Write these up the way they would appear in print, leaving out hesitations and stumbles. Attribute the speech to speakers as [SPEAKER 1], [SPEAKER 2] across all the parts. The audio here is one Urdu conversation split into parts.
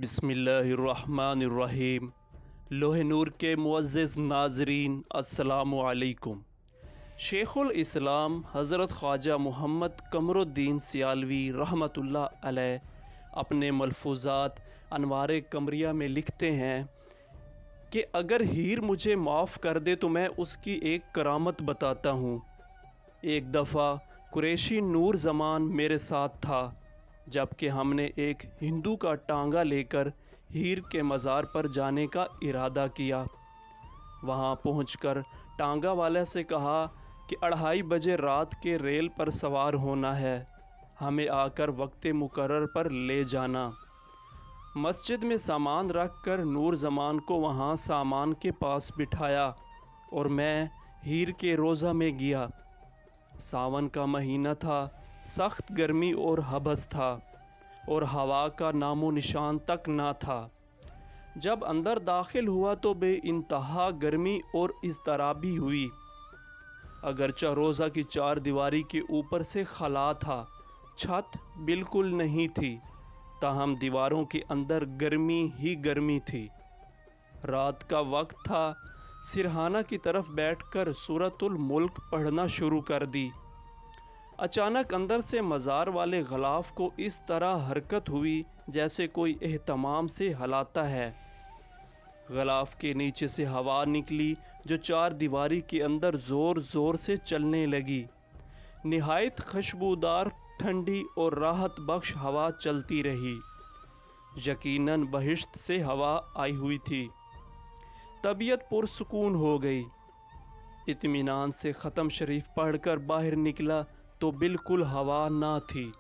[SPEAKER 1] بسم اللہ الرحمن الرحیم۔ لوح نور کے معزز ناظرین السلام علیکم۔ شیخ الاسلام حضرت خواجہ محمد قمر الدین سیالوی رحمۃ اللہ علیہ اپنے ملفوظات انوار قمریہ میں لکھتے ہیں کہ اگر ہیر مجھے معاف کر دے تو میں اس کی ایک کرامت بتاتا ہوں۔ ایک دفعہ قریشی نور زمان میرے ساتھ تھا، جبکہ ہم نے ایک ہندو کا ٹانگا لے کر ہیر کے مزار پر جانے کا ارادہ کیا۔ وہاں پہنچ کر ٹانگا والے سے کہا کہ 2:30 بجے رات کے ریل پر سوار ہونا ہے، ہمیں آ کر وقت مقرر پر لے جانا۔ مسجد میں سامان رکھ کر نور زمان کو وہاں سامان کے پاس بٹھایا اور میں ہیر کے روضہ میں گیا۔ ساون کا مہینہ تھا، سخت گرمی اور حبس تھا اور ہوا کا نام و نشان تک نہ تھا۔ جب اندر داخل ہوا تو بے انتہا گرمی اور اضطرابی ہوئی۔ اگرچہ روضہ کی 4 دیواری کے اوپر سے خلا تھا، چھت بالکل نہیں تھی، تاہم دیواروں کے اندر گرمی ہی گرمی تھی۔ رات کا وقت تھا، سرہانہ کی طرف بیٹھ کر سورۃ الملک پڑھنا شروع کر دی۔ اچانک اندر سے مزار والے غلاف کو اس طرح حرکت ہوئی جیسے کوئی اہتمام سے ہلاتا ہے۔ غلاف کے نیچے سے ہوا نکلی جو 4 دیواری کے اندر زور زور سے چلنے لگی۔ نہایت خوشبودار، ٹھنڈی اور راحت بخش ہوا چلتی رہی، یقیناً بہشت سے ہوا آئی ہوئی تھی۔ طبیعت پرسکون ہو گئی۔ اطمینان سے ختم شریف پڑھ کر باہر نکلا تو بالکل ہوا نہ تھی۔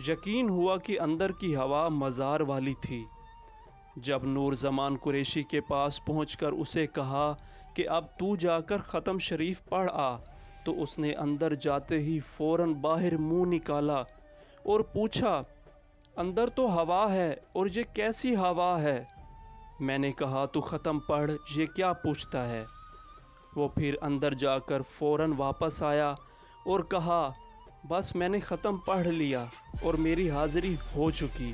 [SPEAKER 1] یقین ہوا کہ اندر کی ہوا مزار والی تھی۔ جب نور زمان قریشی کے پاس پہنچ کر اسے کہا کہ اب تو جا کر ختم شریف پڑھ آ، تو اس نے اندر جاتے ہی فوراً باہر منہ نکالا اور پوچھا، اندر تو ہوا ہے اور یہ کیسی ہوا ہے؟ میں نے کہا تو ختم پڑھ، یہ کیا پوچھتا ہے؟ وہ پھر اندر جا کر فوراً واپس آیا اور کہا، بس میں نے ختم پڑھ لیا اور میری حاضری ہو چکی۔